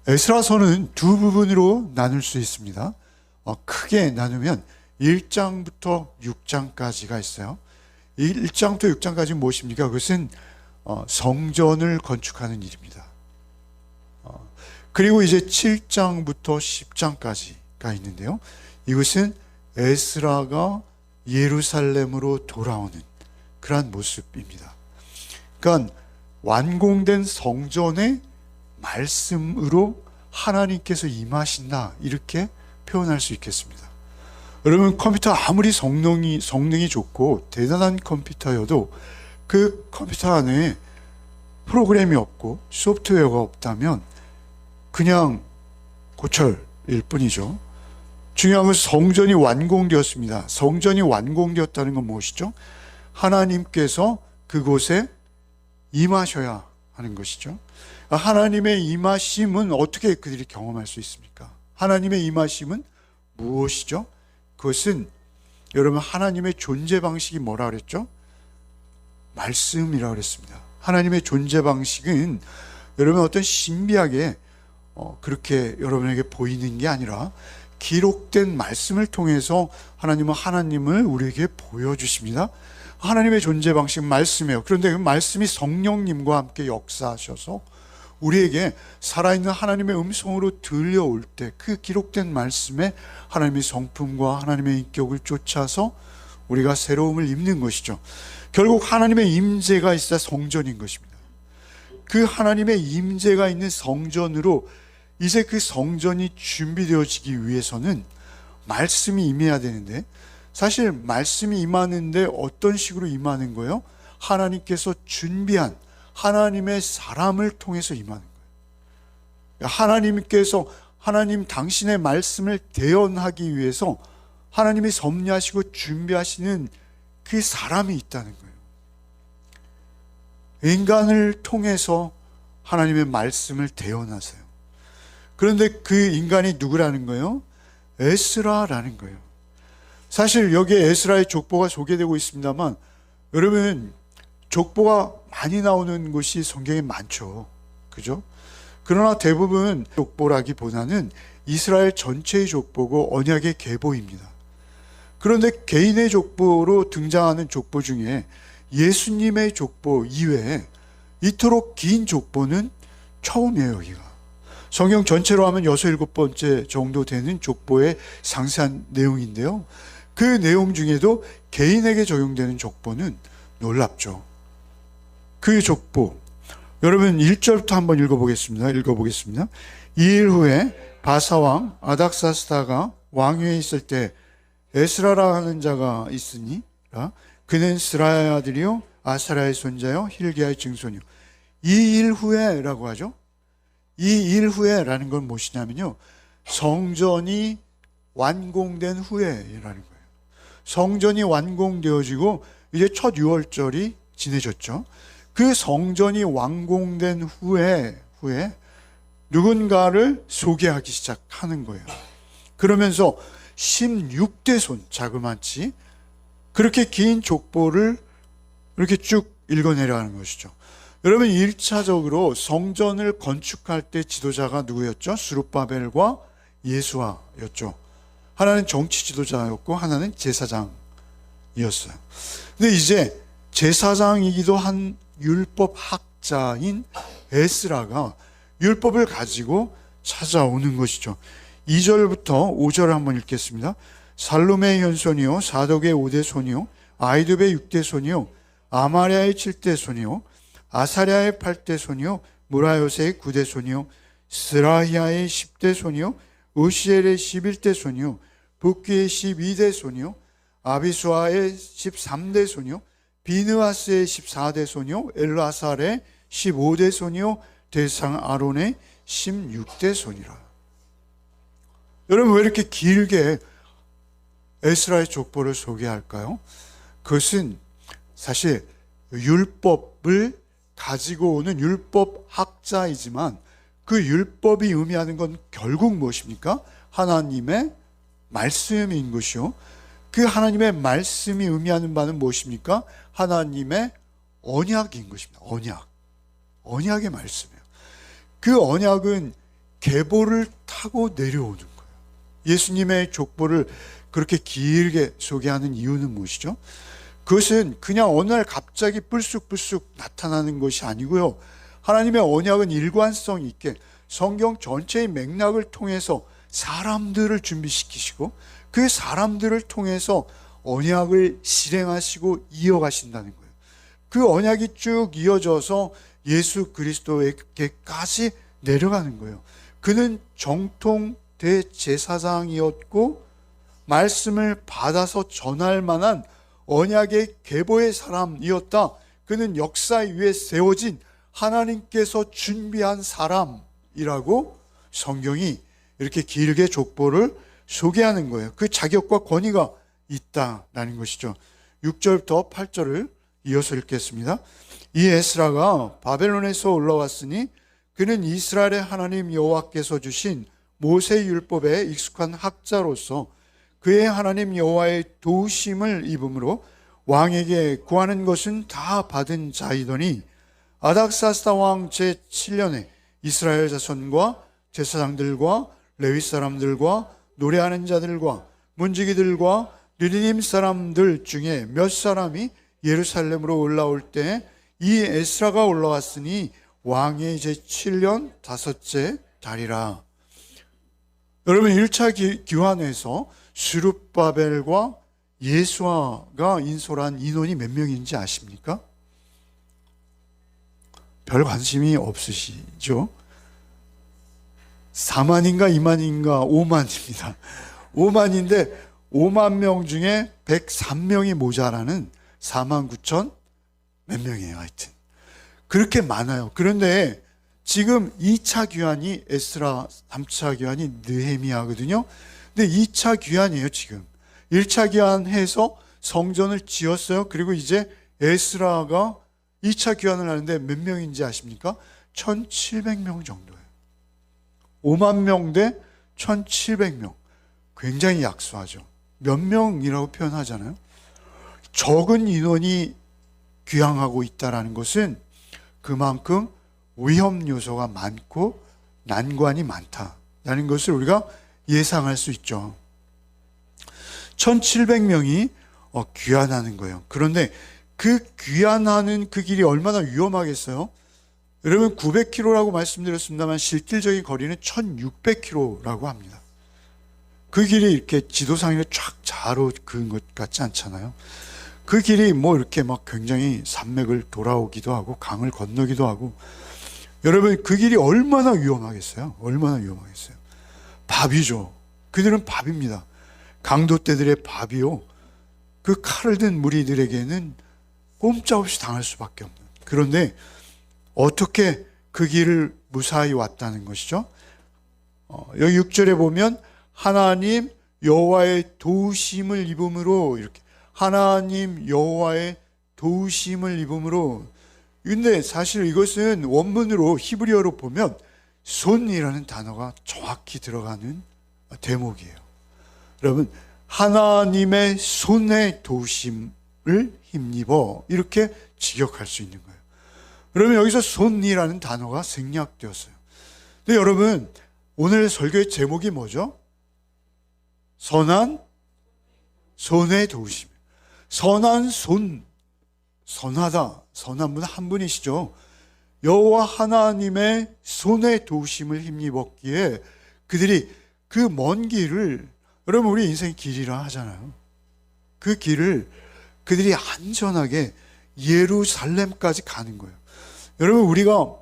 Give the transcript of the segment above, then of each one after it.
에스라서는 두 부분으로 나눌 수 있습니다. 크게 나누면 1장부터 6장까지가 있어요. 1장부터 6장까지 무엇입니까? 그것은 성전을 건축하는 일입니다. 그리고 이제 7장부터 10장까지가 있는데요. 이것은 에스라가 예루살렘으로 돌아오는 그러한 모습입니다. 그러니까 완공된 성전의 말씀으로 하나님께서 임하신다, 이렇게 표현할 수 있겠습니다. 여러분, 컴퓨터 아무리 성능이 좋고 대단한 컴퓨터여도 그 컴퓨터 안에 프로그램이 없고 소프트웨어가 없다면 그냥 고철일 뿐이죠. 중요한 것은 성전이 완공되었습니다. 성전이 완공되었다는 건 무엇이죠? 하나님께서 그곳에 임하셔야 하는 것이죠. 하나님의 임하심은 어떻게 그들이 경험할 수 있습니까? 하나님의 임하심은 무엇이죠? 그것은 여러분, 하나님의 존재 방식이 뭐라 그랬죠? 말씀이라고 그랬습니다. 하나님의 존재 방식은 여러분 어떤 신비하게 그렇게 여러분에게 보이는 게 아니라 기록된 말씀을 통해서 하나님은 하나님을 우리에게 보여주십니다. 하나님의 존재 방식은 말씀이에요. 그런데 그 말씀이 성령님과 함께 역사하셔서 우리에게 살아있는 하나님의 음성으로 들려올 때 그 기록된 말씀에 하나님의 성품과 하나님의 인격을 쫓아서 우리가 새로움을 입는 것이죠. 결국 하나님의 임재가 있어야 성전인 것입니다. 그 하나님의 임재가 있는 성전으로 이제 그 성전이 준비되어지기 위해서는 말씀이 임해야 되는데, 사실 말씀이 임하는데 어떤 식으로 임하는 거예요? 하나님께서 준비한 하나님의 사람을 통해서 임하는 거예요. 하나님께서 하나님 당신의 말씀을 대언하기 위해서 하나님이 섭리하시고 준비하시는 그 사람이 있다는 거예요. 인간을 통해서 하나님의 말씀을 대언하세요. 그런데 그 인간이 누구라는 거예요? 에스라라는 거예요. 사실 여기에 에스라의 족보가 소개되고 있습니다만, 여러분, 족보가 많이 나오는 곳이 성경에 많죠. 그죠? 그러나 대부분 족보라기보다는 이스라엘 전체의 족보고 언약의 계보입니다. 그런데 개인의 족보로 등장하는 족보 중에 예수님의 족보 이외에 이토록 긴 족보는 처음이에요. 여기가 성경 전체로 하면 6, 7번째 정도 되는 족보의 상세한 내용인데요. 그 내용 중에도 개인에게 적용되는 족보는 놀랍죠. 그 족보, 여러분 1절부터 한번 읽어보겠습니다. 2일 후에 바사왕 아닥사스다가 왕위에 있을 때 에스라라 하는 자가 있으니 그는 스라야의 아들이요 아사랴의 손자요 힐기야의 증손이요. 이 일 후에 라고 하죠. 이 일 후에 라는 건 무엇이냐면요, 성전이 완공된 후에라는 거예요. 성전이 완공되어지고 이제 첫 6월절이 지내졌죠. 그 성전이 완공된 후에 누군가를 소개하기 시작하는 거예요. 그러면서 16대 손, 자그마치 그렇게 긴 족보를 이렇게 쭉 읽어내려가는 것이죠. 여러분, 1차적으로 성전을 건축할 때 지도자가 누구였죠? 스룹바벨과 예수아였죠. 하나는 정치 지도자였고 하나는 제사장이었어요. 근데 이제 제사장이기도 한 율법 학자인 에스라가 율법을 가지고 찾아오는 것이죠. 2절부터 5절을 한번 읽겠습니다. 살룸의 현손이요 사독의 5대 손이요 아이둡의 6대 손이요 아마랴의 7대 손이요 아사랴의 8대 손이요 무라요세의 9대 손이요 스라히아의 10대 손이요 우시엘의 11대 손이요 붓기의 12대 손이요 아비수아의 13대 손이요 비느하스의 14대 손이요 엘라살의 15대 손이요 대상 아론의 16대 손이라. 여러분, 왜 이렇게 길게 에스라의 족보를 소개할까요? 그것은 사실 율법을 가지고 오는 율법 학자이지만 그 율법이 의미하는 건 결국 무엇입니까? 하나님의 말씀인 것이요. 그 하나님의 말씀이 의미하는 바는 무엇입니까? 하나님의 언약인 것입니다. 언약의 말씀이에요. 그 언약은 계보를 타고 내려오는 거예요. 예수님의 족보를 그렇게 길게 소개하는 이유는 무엇이죠? 그것은 그냥 어느 날 갑자기 불쑥불쑥 나타나는 것이 아니고요. 하나님의 언약은 일관성 있게 성경 전체의 맥락을 통해서 사람들을 준비시키시고 그 사람들을 통해서 언약을 실행하시고 이어가신다는 거예요. 그 언약이 쭉 이어져서 예수 그리스도에게까지 내려가는 거예요. 그는 정통 대제사장이었고 말씀을 받아서 전할 만한 언약의 계보의 사람이었다. 그는 역사 위에 세워진 하나님께서 준비한 사람이라고 성경이 이렇게 길게 족보를 소개하는 거예요. 그 자격과 권위가 있다라는 것이죠. 6절부터 8절을 이어서 읽겠습니다. 이 에스라가 바벨론에서 올라왔으니 그는 이스라엘의 하나님 여호와께서 주신 모세의 율법에 익숙한 학자로서 그의 하나님 여호와의 도우심을 입음으로 왕에게 구하는 것은 다 받은 자이더니 아닥사스다 왕 제7년에 이스라엘 자손과 제사장들과 레위 사람들과 노래하는 자들과 문지기들과 느리님 사람들 중에 몇 사람이 예루살렘으로 올라올 때 이 에스라가 올라왔으니 왕의 제7년 다섯째 달이라. 여러분 1차 기환에서 스룹바벨과 예수아가 인솔한 인원이 몇 명인지 아십니까? 별 관심이 없으시죠? 4만인가 2만인가 5만입니다. 5만인데 5만 명 중에 103명이 모자라는 4만 9천 몇 명이에요. 하여튼 그렇게 많아요. 그런데 지금 2차 귀환이 에스라, 3차 귀환이 느헤미야거든요. 근데 2차 귀환이에요. 지금 1차 귀환해서 성전을 지었어요. 그리고 이제 에스라가 2차 귀환을 하는데 몇 명인지 아십니까? 1700명 정도예요. 5만 명 대 1700명. 굉장히 약소하죠. 몇 명이라고 표현하잖아요. 적은 인원이 귀향하고 있다는 것은 그만큼 위험 요소가 많고 난관이 많다라는 것을 우리가 예상할 수 있죠. 1700명이 귀환하는 거예요. 그런데 그 귀환하는 그 길이 얼마나 위험하겠어요? 여러분 900km라고 말씀드렸습니다만 실질적인 거리는 1600km라고 합니다. 그 길이 이렇게 지도상에 쫙 자로 그은 것 같지 않잖아요. 그 길이 뭐 이렇게 막 굉장히 산맥을 돌아오기도 하고 강을 건너기도 하고, 여러분 그 길이 얼마나 위험하겠어요? 얼마나 위험하겠어요? 밥이죠. 그들은 밥입니다. 강도떼들의 밥이요. 그 칼을 든 무리들에게는 꼼짝없이 당할 수밖에 없는. 그런데 어떻게 그 길을 무사히 왔다는 것이죠? 여기 6절에 보면 하나님 여호와의 도우심을 입음으로, 이렇게 하나님 여호와의 도우심을 입음으로. 근데 사실 이것은 원문으로 히브리어로 보면 손이라는 단어가 정확히 들어가는 대목이에요. 여러분 하나님의 손의 도우심을 힘입어, 이렇게 직역할 수 있는 거예요. 그러면 여기서 손이라는 단어가 생략되었어요. 근데 여러분 오늘 설교의 제목이 뭐죠? 선한 손의 도우심. 선한 손, 선하다, 선한 분 한 분이시죠. 여호와 하나님의 손의 도우심을 힘입었기에 그들이 그 먼 길을, 여러분 우리 인생 길이라 하잖아요. 그 길을 그들이 안전하게 예루살렘까지 가는 거예요. 여러분 우리가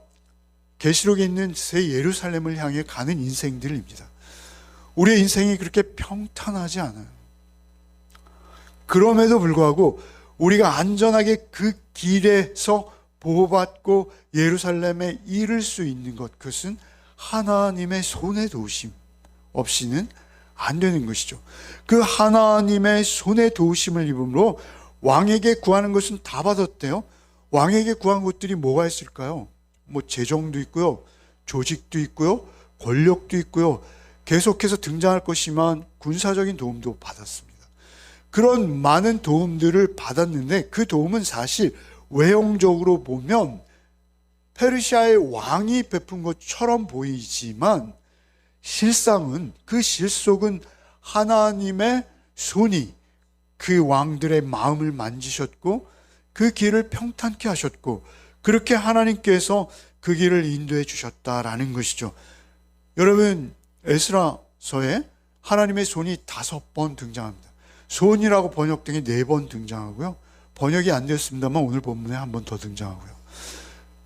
계시록에 있는 새 예루살렘을 향해 가는 인생들입니다. 우리의 인생이 그렇게 평탄하지 않아요. 그럼에도 불구하고 우리가 안전하게 그 길에서 보호받고 예루살렘에 이를 수 있는 것, 그것은 하나님의 손의 도우심 없이는 안 되는 것이죠. 그 하나님의 손의 도우심을 입음으로 왕에게 구하는 것은 다 받았대요. 왕에게 구한 것들이 뭐가 있을까요? 뭐 재정도 있고요, 조직도 있고요, 권력도 있고요, 계속해서 등장할 것이지만 군사적인 도움도 받았습니다. 그런 많은 도움들을 받았는데 그 도움은 사실 외형적으로 보면 페르시아의 왕이 베푼 것처럼 보이지만 실상은, 그 실속은 하나님의 손이 그 왕들의 마음을 만지셨고 그 길을 평탄케 하셨고 그렇게 하나님께서 그 길을 인도해 주셨다라는 것이죠. 여러분, 에스라서에 하나님의 손이 5번 등장합니다. 손이라고 번역된 게 4번 등장하고요. 번역이 안 되었습니다만 오늘 본문에 한 번 더 등장하고요.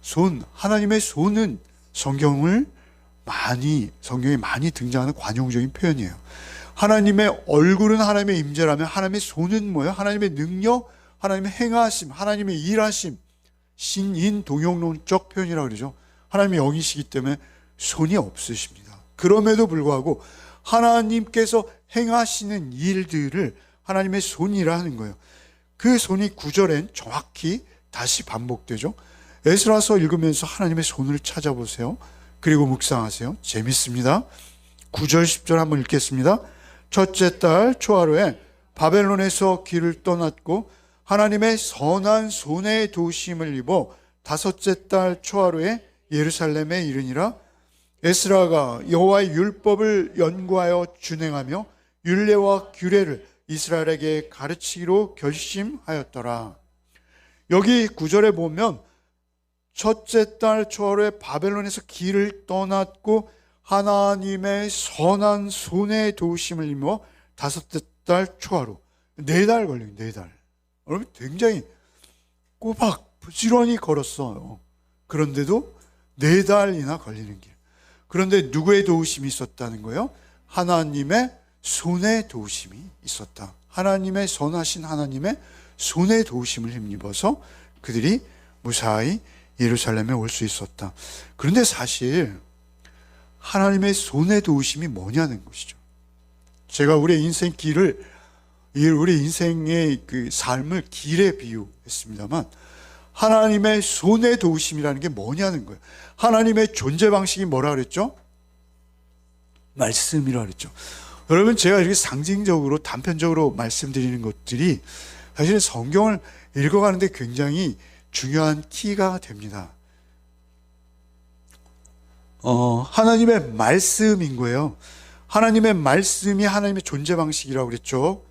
손, 하나님의 손은 성경에 많이 등장하는 관용적인 표현이에요. 하나님의 얼굴은 하나님의 임재라면 하나님의 손은 뭐예요? 하나님의 능력, 하나님의 행하심, 하나님의 일하심, 신인 동용론적 표현이라고 그러죠. 하나님의 영이시기 때문에 손이 없으십니다. 그럼에도 불구하고 하나님께서 행하시는 일들을 하나님의 손이라 하는 거예요. 그 손이 9절엔 정확히 다시 반복되죠. 에스라서 읽으면서 하나님의 손을 찾아보세요. 그리고 묵상하세요. 재밌습니다. 9절 10절 한번 읽겠습니다. 첫째 달 초하루에 바벨론에서 길을 떠났고 하나님의 선한 손의 도우심을 입어 다섯째 달 초하루에 예루살렘에 이르니라. 에스라가 여호와의 율법을 연구하여 준행하며 율례와 규례를 이스라엘에게 가르치기로 결심하였더라. 여기 9절에 보면 첫째 달 초하루에 바벨론에서 길을 떠났고 하나님의 선한 손의 도우심을 입어 다섯째 달 초하루, 4달 걸려요. 4달. 여러분, 굉장히 꼬박 부지런히 걸었어요. 그런데도 4달이나 걸리는 길. 그런데 누구의 도우심이 있었다는 거예요? 하나님의 손의 도우심이 있었다. 하나님의 선하신 하나님의 손의 도우심을 힘입어서 그들이 무사히 예루살렘에 올 수 있었다. 그런데 사실 하나님의 손의 도우심이 뭐냐는 것이죠. 제가 우리 인생 길을, 우리 인생의 그 삶을 길에 비유했습니다만 하나님의 손의 도우심이라는 게 뭐냐는 거예요. 하나님의 존재 방식이 뭐라 그랬죠? 말씀이라 그랬죠. 여러분, 제가 이렇게 상징적으로 단편적으로 말씀드리는 것들이 사실은 성경을 읽어가는데 굉장히 중요한 키가 됩니다. 하나님의 말씀인 거예요. 하나님의 말씀이 하나님의 존재 방식이라고 그랬죠.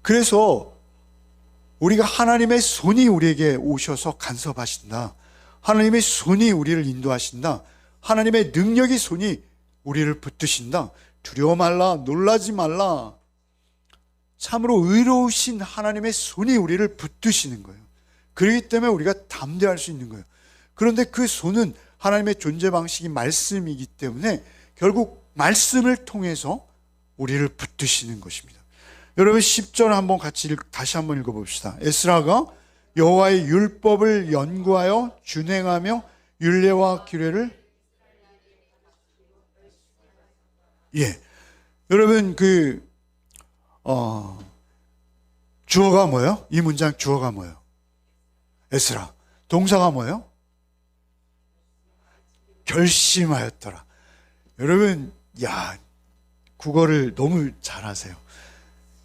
그래서 우리가 하나님의 손이 우리에게 오셔서 간섭하신다. 하나님의 손이 우리를 인도하신다. 하나님의 능력의 손이 우리를 붙드신다. 두려워 말라, 놀라지 말라. 참으로 의로우신 하나님의 손이 우리를 붙드시는 거예요. 그렇기 때문에 우리가 담대할 수 있는 거예요. 그런데 그 손은 하나님의 존재 방식이 말씀이기 때문에 결국 말씀을 통해서 우리를 붙드시는 것입니다. 여러분, 10절 한번 다시 한번 읽어봅시다. 에스라가 여호와의 율법을 연구하여 준행하며 율례와 규례를 여러분, 주어가 뭐예요? 이 문장 주어가 뭐예요? 에스라. 동사가 뭐예요? 결심하였더라. 여러분, 국어를 너무 잘하세요.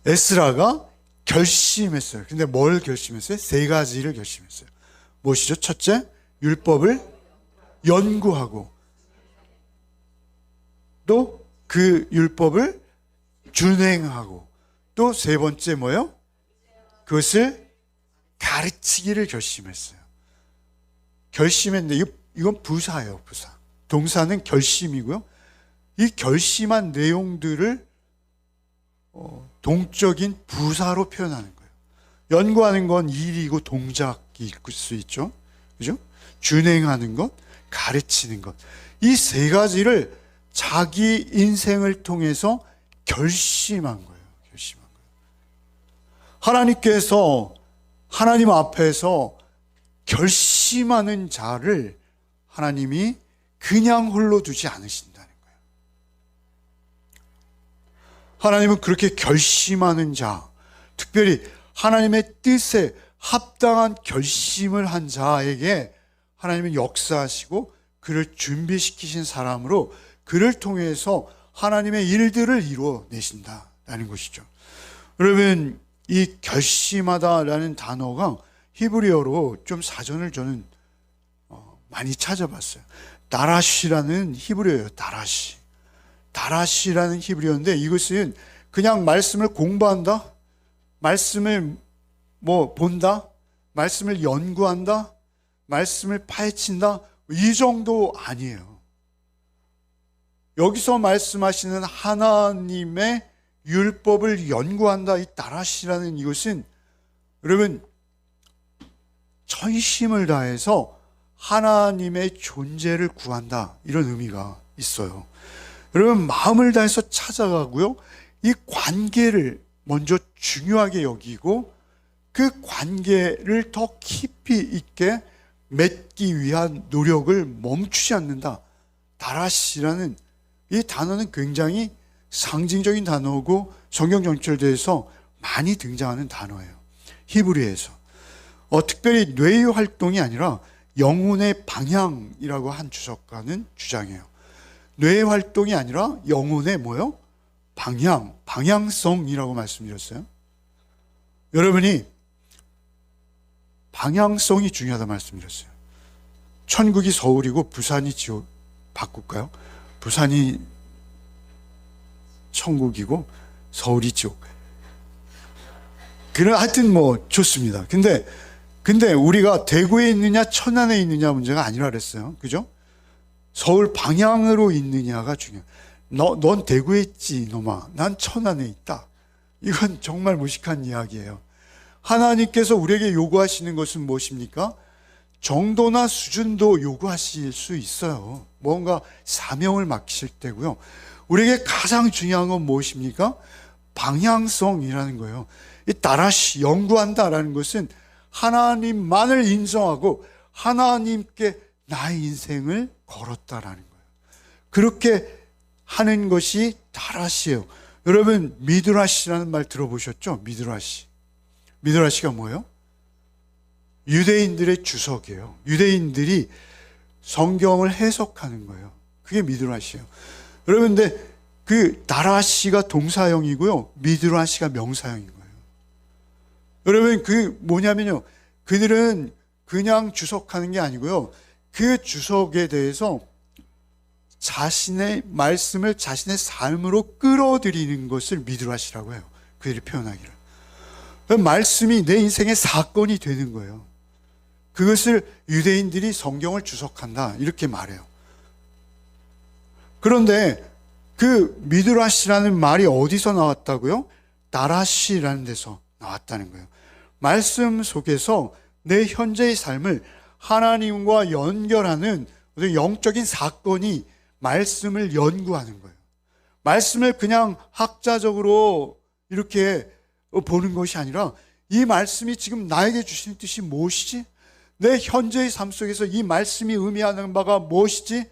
에스라가 결심했어요. 근데 뭘 결심했어요? 3가지를 결심했어요. 무엇이죠? 첫째, 율법을 연구하고 또 그 율법을 준행하고 또 3번째 뭐예요? 그것을 가르치기를 결심했어요. 결심했는데 이건 부사예요. 부사. 동사는 결심이고요. 이 결심한 내용들을 동적인 부사로 표현하는 거예요. 연구하는 건 일이고 동작일 수 있죠. 그죠? 준행하는 것, 가르치는 것. 이 3가지를 자기 인생을 통해서 결심한 거예요. 결심한 거예요. 하나님께서 하나님 앞에서 결심하는 자를 하나님이 그냥 홀로 두지 않으신다는 거예요. 하나님은 그렇게 결심하는 자, 특별히 하나님의 뜻에 합당한 결심을 한 자에게 하나님은 역사하시고 그를 준비시키신 사람으로 그를 통해서 하나님의 일들을 이루어내신다라는 것이죠. 여러분, 이 결심하다라는 단어가 히브리어로 좀 사전을 저는 많이 찾아봤어요. 다라시라는 히브리어예요. 다라시 다라시라는 히브리어인데 이것은 그냥 말씀을 공부한다, 말씀을 본다, 말씀을 연구한다, 말씀을 파헤친다, 이 정도 아니에요. 여기서 말씀하시는 하나님의 율법을 연구한다, 이 다라시라는 이것은 여러분 전심을 다해서 하나님의 존재를 구한다, 이런 의미가 있어요. 여러분 마음을 다해서 찾아가고요, 이 관계를 먼저 중요하게 여기고 그 관계를 더 깊이 있게 맺기 위한 노력을 멈추지 않는다. 다라시라는 이 단어는 굉장히 상징적인 단어고 성경 전체에서 많이 등장하는 단어예요. 히브리에서 특별히 뇌의 활동이 아니라 영혼의 방향이라고 한 주석가는 주장해요. 뇌의 활동이 아니라 영혼의 방향성이라고 말씀드렸어요. 여러분이 방향성이 중요하다 말씀드렸어요. 천국이 서울이고 부산이 지옥, 바꿀까요? 부산이 천국이고 서울이 지옥. 하여튼 좋습니다. 근데 우리가 대구에 있느냐 천안에 있느냐 문제가 아니라 그랬어요. 그죠? 서울 방향으로 있느냐가 중요해요. 넌 대구에 있지 이놈아, 난 천안에 있다. 이건 정말 무식한 이야기예요. 하나님께서 우리에게 요구하시는 것은 무엇입니까? 정도나 수준도 요구하실 수 있어요. 뭔가 사명을 맡기실 때고요. 우리에게 가장 중요한 건 무엇입니까? 방향성이라는 거예요. 이 다라시, 연구한다라는 것은 하나님만을 인정하고 하나님께 나의 인생을 걸었다라는 거예요. 그렇게 하는 것이 다라시예요. 여러분 미드라시라는 말 들어보셨죠? 미드라시가 뭐예요? 유대인들의 주석이에요. 유대인들이 성경을 해석하는 거예요. 그게 미드라시예요. 여러분 근데 그 다라시가 동사형이고요, 미드라시가 명사형인 거예요. 여러분 그 뭐냐면요, 그들은 그냥 주석하는 게 아니고요, 그 주석에 대해서 자신의 말씀을 자신의 삶으로 끌어들이는 것을 미드라시라고 해요. 그들이 표현하기를. 말씀이 내 인생의 사건이 되는 거예요. 그것을 유대인들이 성경을 주석한다, 이렇게 말해요. 그런데 그 미드라시라는 말이 어디서 나왔다고요? 다라시라는 데서 나왔다는 거예요. 말씀 속에서 내 현재의 삶을 하나님과 연결하는 영적인 사건이 말씀을 연구하는 거예요. 말씀을 그냥 학자적으로 이렇게 보는 것이 아니라 이 말씀이 지금 나에게 주시는 뜻이 무엇이지? 내 현재의 삶 속에서 이 말씀이 의미하는 바가 무엇이지?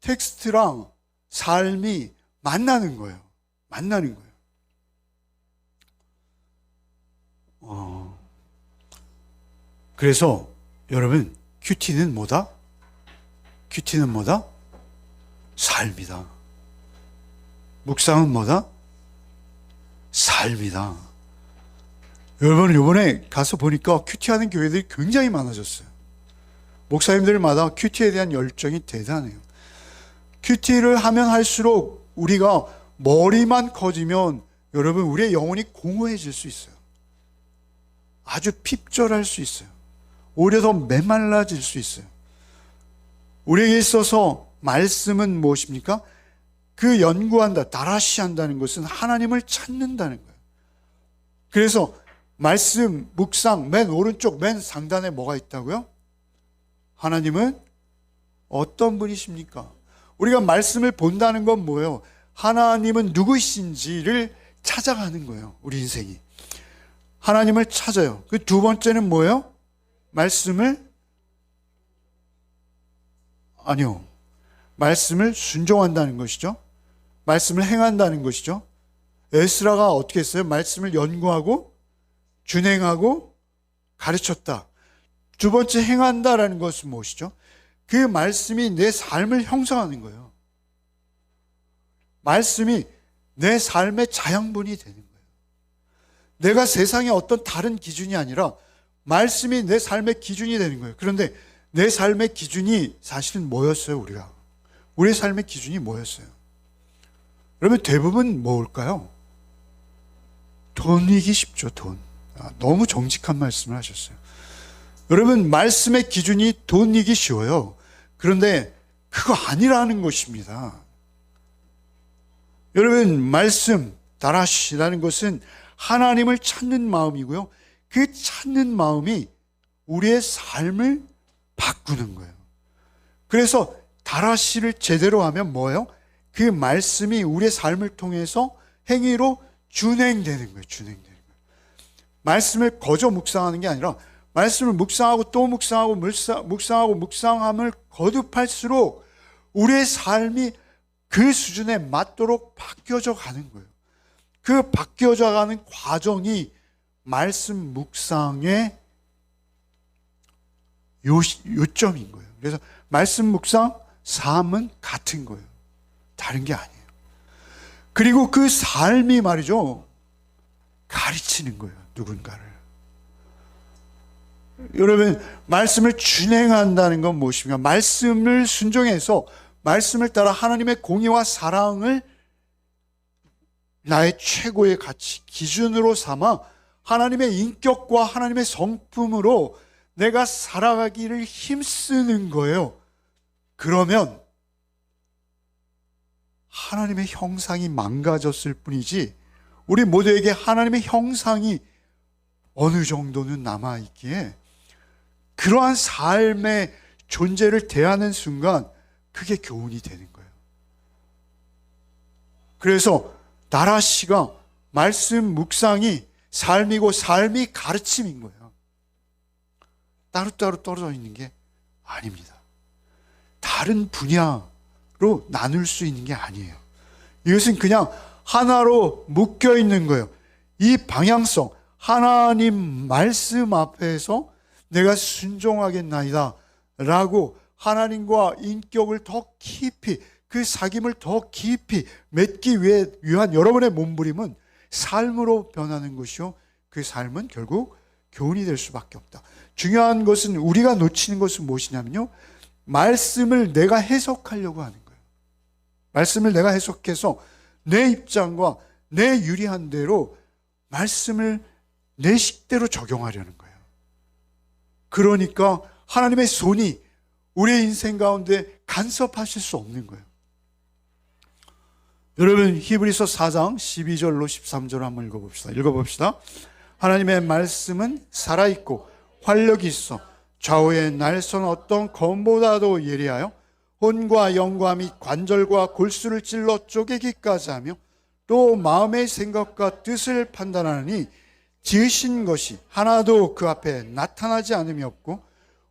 텍스트랑 삶이 만나는 거예요. 그래서 여러분 큐티는 뭐다? 삶이다. 묵상은 뭐다? 삶이다. 여러분 이번에 가서 보니까 큐티하는 교회들이 굉장히 많아졌어요. 목사님들마다 큐티에 대한 열정이 대단해요. 큐티를 하면 할수록 우리가 머리만 커지면 여러분 우리의 영혼이 공허해질 수 있어요. 아주 핍절할 수 있어요. 오히려 더 메말라질 수 있어요. 우리에게 있어서 말씀은 무엇입니까? 그 연구한다, 다라시 한다는 것은 하나님을 찾는다는 거예요. 그래서 말씀, 묵상, 맨 오른쪽, 맨 상단에 뭐가 있다고요? 하나님은 어떤 분이십니까? 우리가 말씀을 본다는 건 뭐예요? 하나님은 누구이신지를 찾아가는 거예요. 우리 인생이. 하나님을 찾아요. 그 두 번째는 뭐예요? 말씀을 순종한다는 것이죠. 말씀을 행한다는 것이죠. 에스라가 어떻게 했어요? 말씀을 연구하고 준행하고 가르쳤다. 두 번째 행한다라는 것은 무엇이죠? 그 말씀이 내 삶을 형성하는 거예요. 말씀이 내 삶의 자양분이 되는 거예요. 내가 세상의 어떤 다른 기준이 아니라 말씀이 내 삶의 기준이 되는 거예요. 그런데 내 삶의 기준이 사실은 뭐였어요, 우리가? 우리의 삶의 기준이 뭐였어요? 그러면 대부분 뭘까요? 돈이기 쉽죠, 돈. 너무 정직한 말씀을 하셨어요. 여러분, 말씀의 기준이 돈이기 쉬워요. 그런데 그거 아니라는 것입니다. 여러분, 말씀, 다라시라는 것은 하나님을 찾는 마음이고요. 그 찾는 마음이 우리의 삶을 바꾸는 거예요. 그래서 다라시를 제대로 하면 뭐예요? 그 말씀이 우리의 삶을 통해서 행위로 준행되는 거예요. 준행되는 거예요. 말씀을 거저 묵상하는 게 아니라 말씀을 묵상하고 또 묵상하고 묵상하고 묵상함을 거듭할수록 우리의 삶이 그 수준에 맞도록 바뀌어져 가는 거예요. 그 바뀌어져 가는 과정이 말씀 묵상의 요점인 거예요. 그래서 말씀 묵상, 삶은 같은 거예요. 다른 게 아니에요. 그리고 그 삶이 말이죠, 가르치는 거예요. 누군가를. 여러분, 말씀을 준행한다는 건 무엇입니까? 말씀을 순종해서 말씀을 따라 하나님의 공의와 사랑을 나의 최고의 가치, 기준으로 삼아 하나님의 인격과 하나님의 성품으로 내가 살아가기를 힘쓰는 거예요. 그러면 하나님의 형상이 망가졌을 뿐이지 우리 모두에게 하나님의 형상이 어느 정도는 남아있기에 그러한 삶의 존재를 대하는 순간 그게 교훈이 되는 거예요. 그래서 다라시가 말씀 묵상이 삶이고 삶이 가르침인 거예요. 따로따로 떨어져 있는 게 아닙니다. 다른 분야로 나눌 수 있는 게 아니에요. 이것은 그냥 하나로 묶여 있는 거예요. 이 방향성, 하나님 말씀 앞에서 내가 순종하겠나이다 라고 하나님과 인격을 더 깊이, 그 사귐을 더 깊이 맺기 위한 여러분의 몸부림은 삶으로 변하는 것이요, 그 삶은 결국 교훈이 될 수밖에 없다. 중요한 것은, 우리가 놓치는 것은 무엇이냐면요, 말씀을 내가 해석하려고 하는 거예요. 말씀을 내가 해석해서 내 입장과 내 유리한 대로 말씀을 내 식대로 적용하려는 거예요. 그러니까 하나님의 손이 우리의 인생 가운데 간섭하실 수 없는 거예요. 여러분, 히브리서 4장 12절로 13절 한번 읽어봅시다. 하나님의 말씀은 살아있고 활력이 있어 좌우의 날선 어떤 검보다도 예리하여 혼과 영과 및 관절과 골수를 찔러 쪼개기까지 하며 또 마음의 생각과 뜻을 판단하니 지으신 것이 하나도 그 앞에 나타나지 않음이 없고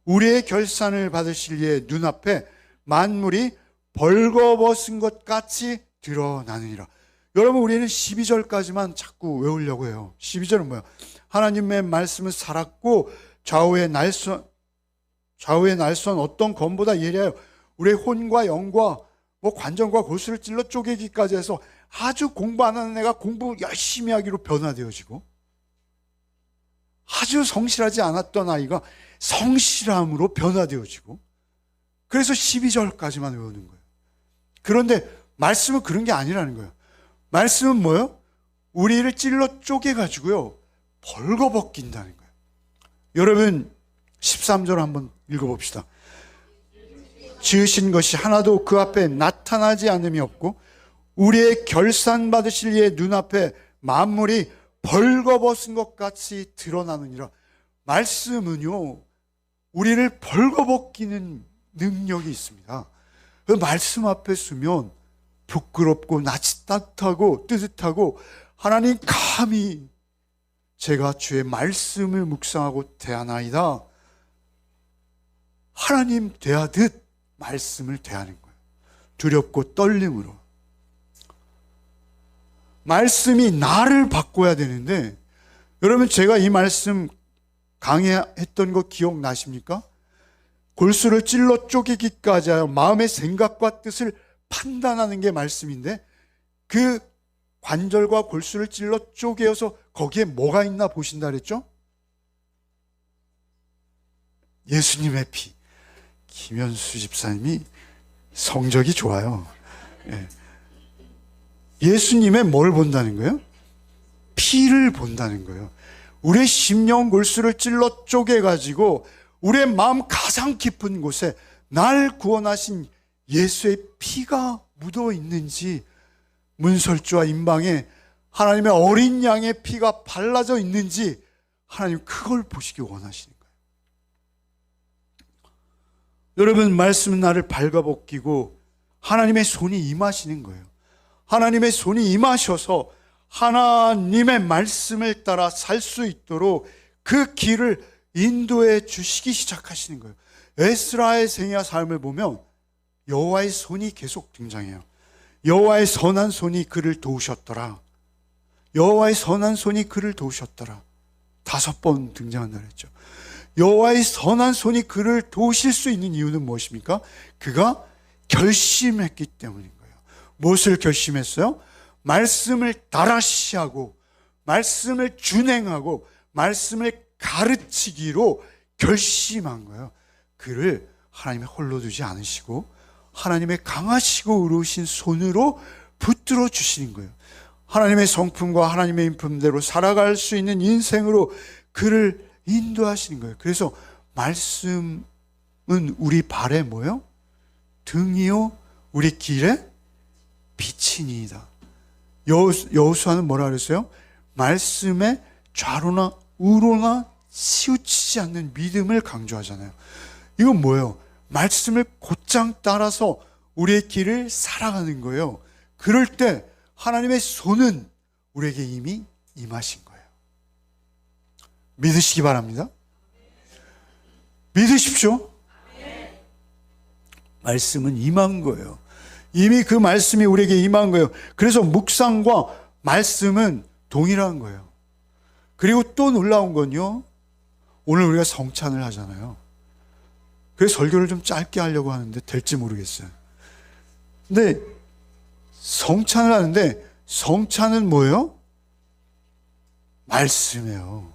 우리의 결산을 받으실 이의 눈앞에 만물이 벌거벗은 것 같이 드러나느니라. 여러분, 우리는 12절까지만 자꾸 외우려고 해요. 12절은 뭐야? 하나님의 말씀은 살았고 좌우의 날선 어떤 검보다 예리하여 우리의 혼과 영과 관절과 골수를 찔러 쪼개기까지 해서 아주 공부 안 하는 애가 공부 열심히 하기로 변화되어지고, 아주 성실하지 않았던 아이가 성실함으로 변화되어지고, 그래서 12절까지만 외우는 거예요. 그런데 말씀은 그런 게 아니라는 거예요. 말씀은 뭐예요? 우리를 찔러 쪼개가지고요, 벌거벗긴다는 거예요. 여러분, 13절 한번 읽어봅시다. 지으신 것이 하나도 그 앞에 나타나지 않음이 없고 우리의 결산 받으실 이의 눈앞에 만물이 벌거벗은 것 같이 드러나느니라. 말씀은요, 우리를 벌거벗기는 능력이 있습니다. 그 말씀 앞에 서면 부끄럽고 낯이 따뜻하고 뜨뜻하고, 하나님 감히 제가 주의 말씀을 묵상하고 대하나이다, 하나님 대하듯 말씀을 대하는 거예요. 두렵고 떨림으로. 말씀이 나를 바꿔야 되는데, 여러분, 제가 이 말씀 강의했던 거 기억나십니까? 골수를 찔러 쪼개기까지 하여 마음의 생각과 뜻을 판단하는 게 말씀인데, 그 관절과 골수를 찔러 쪼개어서 거기에 뭐가 있나 보신다 그랬죠? 예수님의 피. 김현수 집사님이 성적이 좋아요. 예. 예수님의 뭘 본다는 거예요? 피를 본다는 거예요. 우리의 심령 골수를 찔러 쪼개가지고 우리의 마음 가장 깊은 곳에 날 구원하신 예수의 피가 묻어 있는지, 문설주와 임방에 하나님의 어린 양의 피가 발라져 있는지 하나님 그걸 보시기 원하시는 거예요. 여러분, 말씀은 나를 발가벗기고 하나님의 손이 임하시는 거예요. 하나님의 손이 임하셔서 하나님의 말씀을 따라 살 수 있도록 그 길을 인도해 주시기 시작하시는 거예요. 에스라의 생애와 삶을 보면 여호와의 손이 계속 등장해요. 여호와의 선한 손이 그를 도우셨더라. 여호와의 선한 손이 그를 도우셨더라. 5번 등장한다 그랬죠. 여호와의 선한 손이 그를 도우실 수 있는 이유는 무엇입니까? 그가 결심했기 때문인 거예요. 무엇을 결심했어요? 말씀을 다라시하고 말씀을 준행하고 말씀을 가르치기로 결심한 거예요. 그를 하나님의 홀로 두지 않으시고 하나님의 강하시고 의로우신 손으로 붙들어 주시는 거예요. 하나님의 성품과 하나님의 인품대로 살아갈 수 있는 인생으로 그를 인도하시는 거예요. 그래서 말씀은 우리 발에 뭐예요? 등이요 우리 길에 빛이니이다. 여호수아는 뭐라 그랬어요? 말씀에 좌로나 우로나 치우치지 않는 믿음을 강조하잖아요. 이건 뭐예요? 말씀을 곧장 따라서 우리의 길을 살아가는 거예요. 그럴 때 하나님의 손은 우리에게 이미 임하신 거예요. 믿으시기 바랍니다. 믿으십시오. 말씀은 임한 거예요. 이미 그 말씀이 우리에게 임한 거예요. 그래서 묵상과 말씀은 동일한 거예요. 그리고 또 놀라운 건요, 오늘 우리가 성찬을 하잖아요. 그래서 설교를 좀 짧게 하려고 하는데 될지 모르겠어요. 근데 성찬을 하는데 성찬은 뭐예요? 말씀이에요.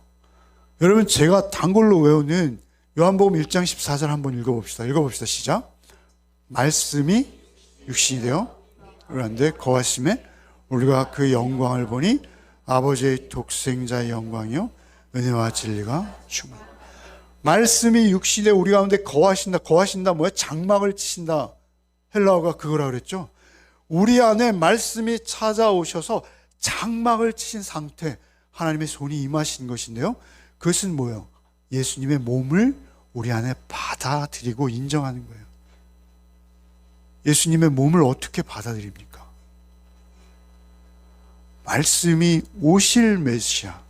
여러분, 제가 단골로 외우는 요한복음 1장 14절 한번 읽어봅시다. 시작. 말씀이 육신이 되어 우리한테 거하심에 우리가 그 영광을 보니 아버지의 독생자의 영광이요 은혜와 진리가 충만. 말씀이 육신이 되어 우리 가운데 거하신다 뭐야? 장막을 치신다. 헬라어가 그거라 그랬죠. 우리 안에 말씀이 찾아오셔서 장막을 치신 상태, 하나님의 손이 임하신 것인데요, 그것은 뭐예요? 예수님의 몸을 우리 안에 받아들이고 인정하는 거예요. 예수님의 몸을 어떻게 받아들입니까? 말씀이 오실 메시아,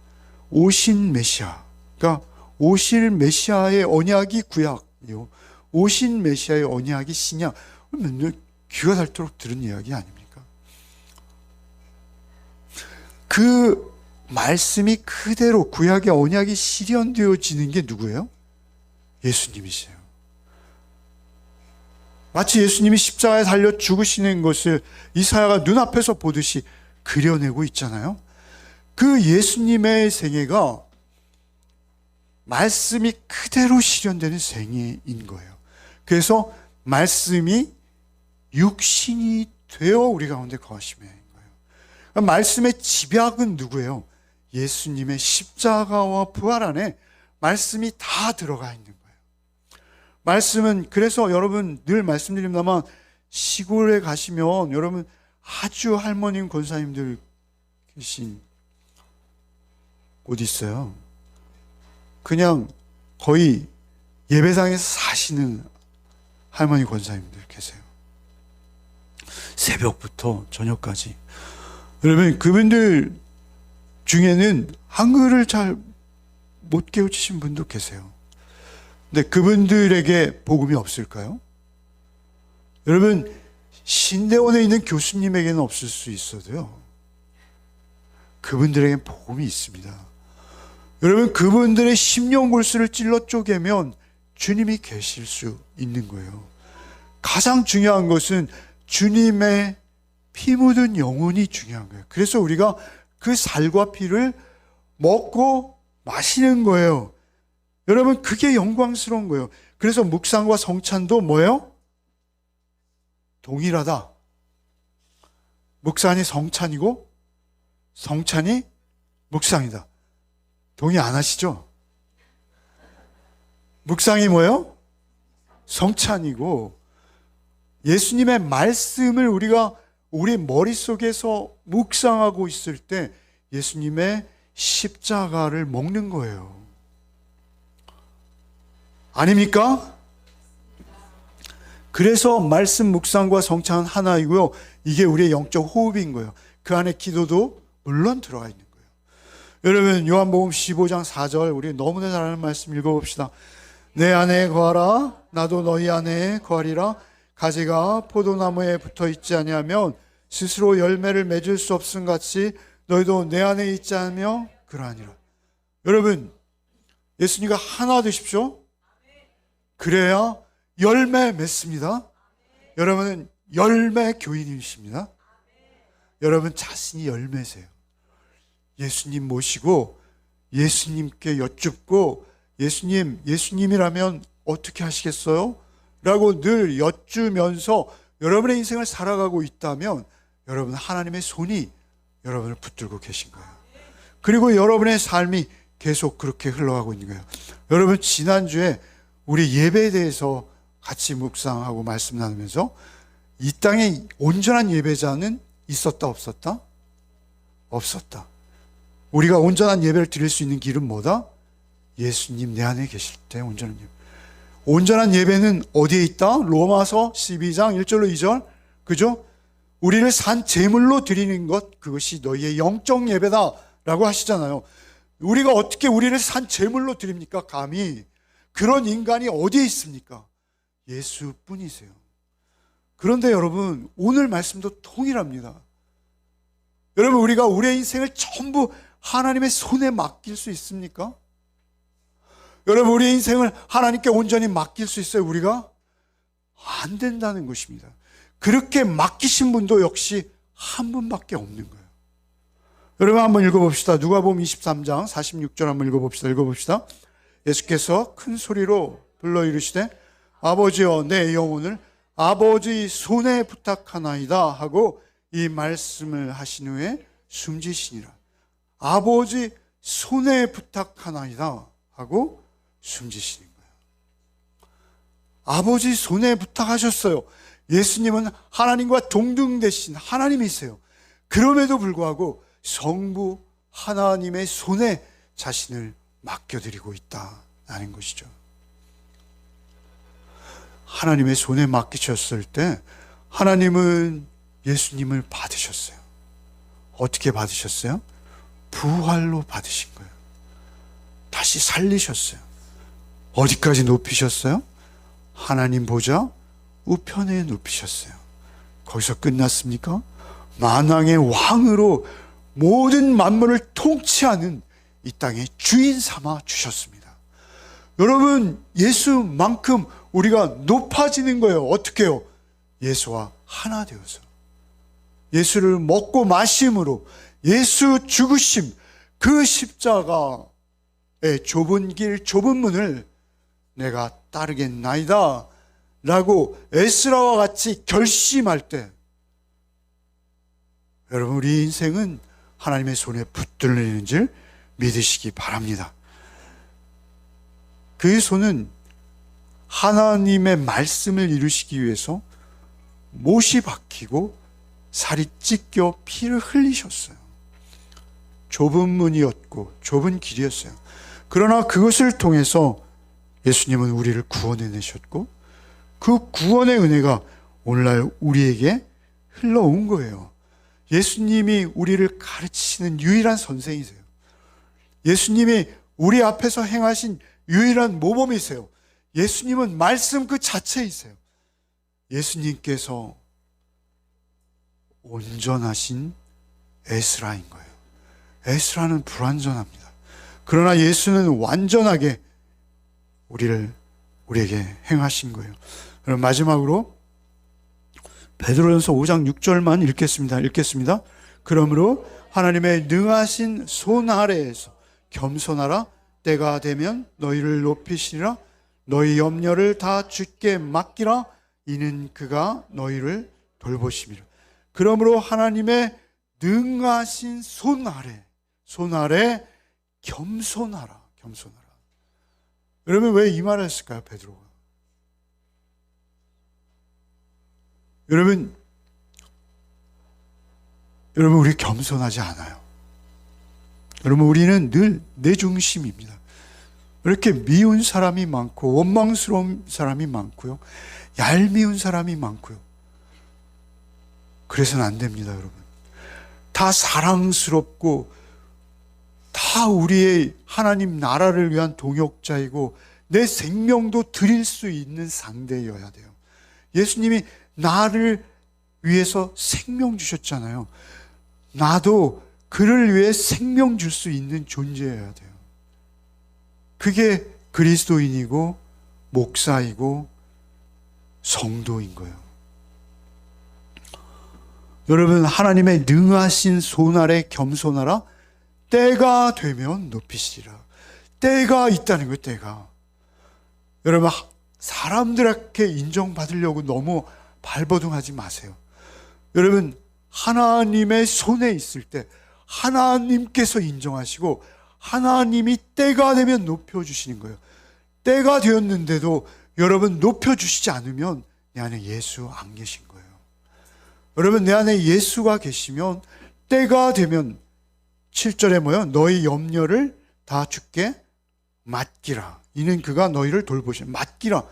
오신 메시아, 그러니까 오실 메시아의 언약이 구약이요, 오신 메시아의 언약이 신약. 맨날 귀가 닳도록 들은 이야기 아닙니까? 그 말씀이 그대로 구약의 언약이 실현되어지는 게 누구예요? 예수님이세요. 마치 예수님이 십자가에 달려 죽으시는 것을 이사야가 눈앞에서 보듯이 그려내고 있잖아요. 그 예수님의 생애가 말씀이 그대로 실현되는 생애인 거예요. 그래서 말씀이 육신이 되어 우리 가운데 거하심인 거예요. 말씀의 집약은 누구예요? 예수님의 십자가와 부활 안에 말씀이 다 들어가 있는 거예요. 말씀은, 그래서 여러분 늘 말씀드립니다만, 시골에 가시면 여러분 아주 할머님 권사님들 계신 곳 있어요. 그냥 거의 예배당에서 사시는 할머니 권사님들 계세요. 새벽부터 저녁까지. 여러분, 그분들 중에는 한글을 잘 못 깨우치신 분도 계세요. 근데 그분들에게 복음이 없을까요? 여러분, 신대원에 있는 교수님에게는 없을 수 있어도요, 그분들에게는 복음이 있습니다. 여러분, 그분들의 심령골수를 찔러 쪼개면 주님이 계실 수 있는 거예요. 가장 중요한 것은 주님의 피 묻은 영혼이 중요한 거예요. 그래서 우리가 그 살과 피를 먹고 마시는 거예요. 여러분, 그게 영광스러운 거예요. 그래서 묵상과 성찬도 뭐예요? 동일하다. 묵산이 성찬이고 성찬이 묵상이다. 동의 안 하시죠? 묵상이 뭐예요? 성찬이고, 예수님의 말씀을 우리가 우리 머릿속에서 묵상하고 있을 때 예수님의 십자가를 먹는 거예요. 아닙니까? 그래서 말씀 묵상과 성찬은 하나이고요. 이게 우리의 영적 호흡인 거예요. 그 안에 기도도 물론 들어가 있는 거예요. 여러분, 요한복음 15장 4절 우리 너무나 잘 아는 말씀 읽어봅시다. 내 안에 거하라 나도 너희 안에 거하리라. 가지가 포도나무에 붙어 있지 아니하면 스스로 열매를 맺을 수 없음 같이 너희도 내 안에 있지 않으며 그러하니라. 여러분, 예수님과 하나 되십시오. 그래야 열매 맺습니다. 여러분은 열매 교인이십니다. 여러분 자신이 열매세요. 예수님 모시고 예수님께 여쭙고, 예수님이라면 어떻게 하시겠어요? 라고 늘 여쭈면서 여러분의 인생을 살아가고 있다면 여러분 하나님의 손이 여러분을 붙들고 계신 거예요. 그리고 여러분의 삶이 계속 그렇게 흘러가고 있는 거예요. 여러분, 지난주에 우리 예배에 대해서 같이 묵상하고 말씀 나누면서 이 땅에 온전한 예배자는 있었다 없었다? 없었다. 우리가 온전한 예배를 드릴 수 있는 길은 뭐다? 예수님 내 안에 계실 때 온전한 예배. 온전한 예배는 어디에 있다? 로마서 12장 1절로 2절. 그죠? 우리를 산 제물로 드리는 것, 그것이 너희의 영적 예배다 라고 하시잖아요. 우리가 어떻게 우리를 산 제물로 드립니까? 감히. 그런 인간이 어디에 있습니까? 예수뿐이세요. 그런데 여러분, 오늘 말씀도 통일합니다. 여러분, 우리가 우리의 인생을 전부 하나님의 손에 맡길 수 있습니까? 여러분, 우리의 인생을 하나님께 온전히 맡길 수 있어요, 우리가? 안 된다는 것입니다. 그렇게 맡기신 분도 역시 한 분밖에 없는 거예요. 여러분, 한번 읽어봅시다. 누가복음 23장 46절 한번 읽어봅시다. 예수께서 큰 소리로 불러 이르시되 아버지여 내 영혼을 아버지 손에 부탁하나이다 하고 이 말씀을 하신 후에 숨지시니라. 아버지 손에 부탁하나이다 하고 숨지시는 거예요. 아버지 손에 부탁하셨어요. 예수님은 하나님과 동등되신 하나님이세요. 그럼에도 불구하고 성부 하나님의 손에 자신을 맡겨드리고 있다는 것이죠. 하나님의 손에 맡기셨을 때 하나님은 예수님을 받으셨어요. 어떻게 받으셨어요? 부활로 받으신 거예요. 다시 살리셨어요. 어디까지 높이셨어요? 하나님 보좌 우편에 높이셨어요. 거기서 끝났습니까? 만왕의 왕으로 모든 만물을 통치하는 이 땅의 주인 삼아 주셨습니다. 여러분, 예수만큼 우리가 높아지는 거예요. 어떻게 해요? 예수와 하나 되어서. 예수를 먹고 마심으로 예수 죽으심, 그 십자가의 좁은 길, 좁은 문을 내가 따르겠나이다 라고 에스라와 같이 결심할 때, 여러분, 우리 인생은 하나님의 손에 붙들리는 줄 믿으시기 바랍니다. 그 손은 하나님의 말씀을 이루시기 위해서 못이 박히고 살이 찢겨 피를 흘리셨어요. 좁은 문이었고 좁은 길이었어요. 그러나 그것을 통해서 예수님은 우리를 구원해내셨고 그 구원의 은혜가 오늘날 우리에게 흘러온 거예요. 예수님이 우리를 가르치시는 유일한 선생이세요. 예수님이 우리 앞에서 행하신 유일한 모범이세요. 예수님은 말씀 그 자체이세요. 예수님께서 온전하신 에스라인 거예요. 에스라는 불완전합니다. 그러나 예수는 완전하게 우리에게 행하신 거예요. 그럼 마지막으로 베드로전서 5장 6절만 읽겠습니다. 그러므로 하나님의 능하신 손 아래에서 겸손하라. 때가 되면 너희를 높이시리라. 너희 염려를 다 주께 맡기라. 이는 그가 너희를 돌보심이라. 그러므로 하나님의 능하신 손 아래 겸손하라. 여러분, 왜 이 말을 했을까요, 베드로가? 여러분, 우리 겸손하지 않아요. 여러분, 우리는 늘 내 중심입니다. 이렇게 미운 사람이 많고 원망스러운 사람이 많고요, 얄미운 사람이 많고요. 그래서는 안 됩니다, 여러분. 다 사랑스럽고 다 우리의 하나님 나라를 위한 동역자이고 내 생명도 드릴 수 있는 상대여야 돼요. 예수님이 나를 위해서 생명 주셨잖아요. 나도 그를 위해 생명 줄 수 있는 존재여야 돼요. 그게 그리스도인이고 목사이고 성도인 거예요. 여러분, 하나님의 능하신 손 아래 겸손하라. 때가 되면 높이시리라. 때가 있다는 거예요, 때가. 여러분, 사람들에게 인정받으려고 너무 발버둥하지 마세요. 여러분, 하나님의 손에 있을 때 하나님께서 인정하시고 하나님이 때가 되면 높여주시는 거예요. 때가 되었는데도 여러분 높여주시지 않으면 내 안에 예수 안 계신 거예요. 여러분, 내 안에 예수가 계시면 때가 되면 7절에 뭐요? 너희 염려를 다 주께 맡기라. 이는 그가 너희를 돌보시는. 맡기라.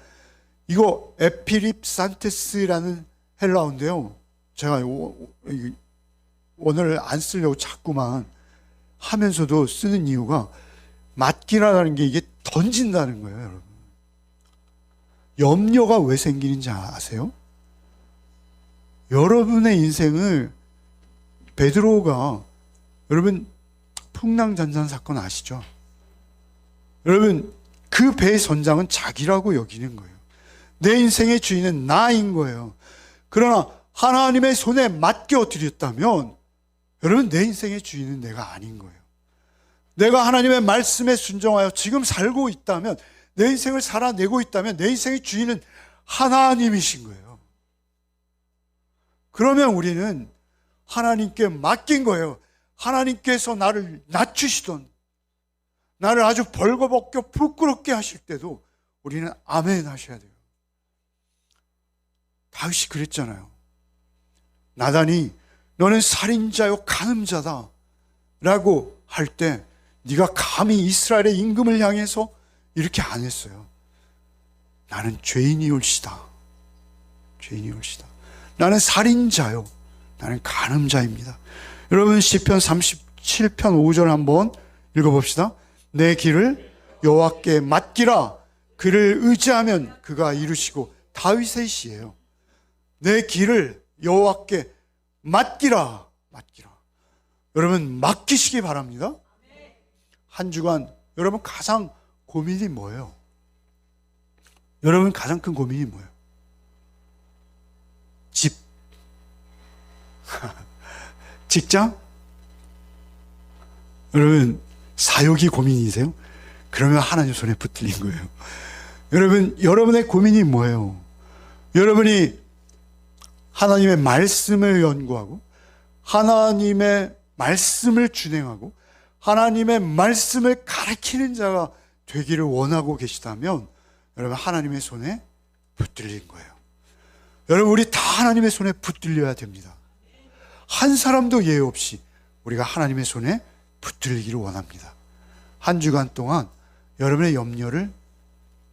이거 에피립산테스라는 헬라어인데요. 제가 오늘 안 쓰려고 자꾸만 하면서도 쓰는 이유가 맡기라는 게 이게 던진다는 거예요, 여러분. 염려가 왜 생기는지 아세요? 여러분의 인생을 베드로가, 여러분 풍랑잔잔 사건 아시죠? 여러분, 그 배의 선장은 자기라고 여기는 거예요. 내 인생의 주인은 나인 거예요. 그러나 하나님의 손에 맡겨드렸다면 여러분, 내 인생의 주인은 내가 아닌 거예요. 내가 하나님의 말씀에 순종하여 지금 살고 있다면, 내 인생을 살아내고 있다면 내 인생의 주인은 하나님이신 거예요. 그러면 우리는 하나님께 맡긴 거예요. 하나님께서 나를 낮추시던, 나를 아주 벌거벗겨 부끄럽게 하실 때도 우리는 아멘 하셔야 돼요. 다윗이 그랬잖아요. 나단이 너는 살인자요 간음자다 라고 할 때 네가 감히 이스라엘의 임금을 향해서 이렇게 안 했어요. 나는 죄인이올시다. 나는 살인자요, 나는 간음자입니다. 여러분, 시편 37편 5절 한번 읽어봅시다. 내 길을 여호와께 맡기라. 그를 의지하면 그가 이루시고. 다윗의 시예요. 내 길을 여호와께 맡기라. 여러분, 맡기시기 바랍니다. 한 주간 여러분 가장 고민이 뭐예요? 여러분 가장 큰 고민이 뭐예요? 집, 직장? 여러분 사역이 고민이세요? 그러면 하나님 손에 붙들린 거예요. 여러분, 여러분의 고민이 뭐예요? 여러분이 하나님의 말씀을 연구하고 하나님의 말씀을 준행하고 하나님의 말씀을 가르치는 자가 되기를 원하고 계시다면 여러분, 하나님의 손에 붙들린 거예요. 여러분, 우리 다 하나님의 손에 붙들려야 됩니다. 한 사람도 예외 없이 우리가 하나님의 손에 붙들리기를 원합니다. 한 주간 동안 여러분의 염려를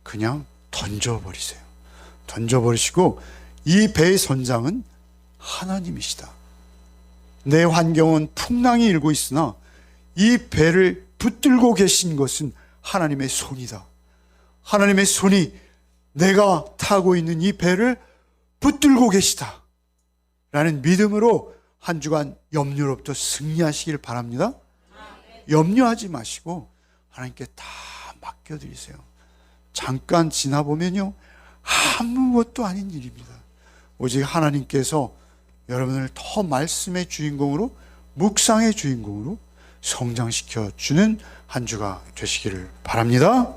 그냥 던져버리세요. 던져버리시고, 이 배의 선장은 하나님이시다. 내 환경은 풍랑이 일고 있으나 이 배를 붙들고 계신 것은 하나님의 손이다. 하나님의 손이 내가 타고 있는 이 배를 붙들고 계시다 라는 믿음으로 한 주간 염려로부터 승리하시길 바랍니다. 염려하지 마시고 하나님께 다 맡겨드리세요. 잠깐 지나보면요, 아무것도 아닌 일입니다. 오직 하나님께서 여러분을 더 말씀의 주인공으로, 묵상의 주인공으로 성장시켜 주는 한 주가 되시기를 바랍니다.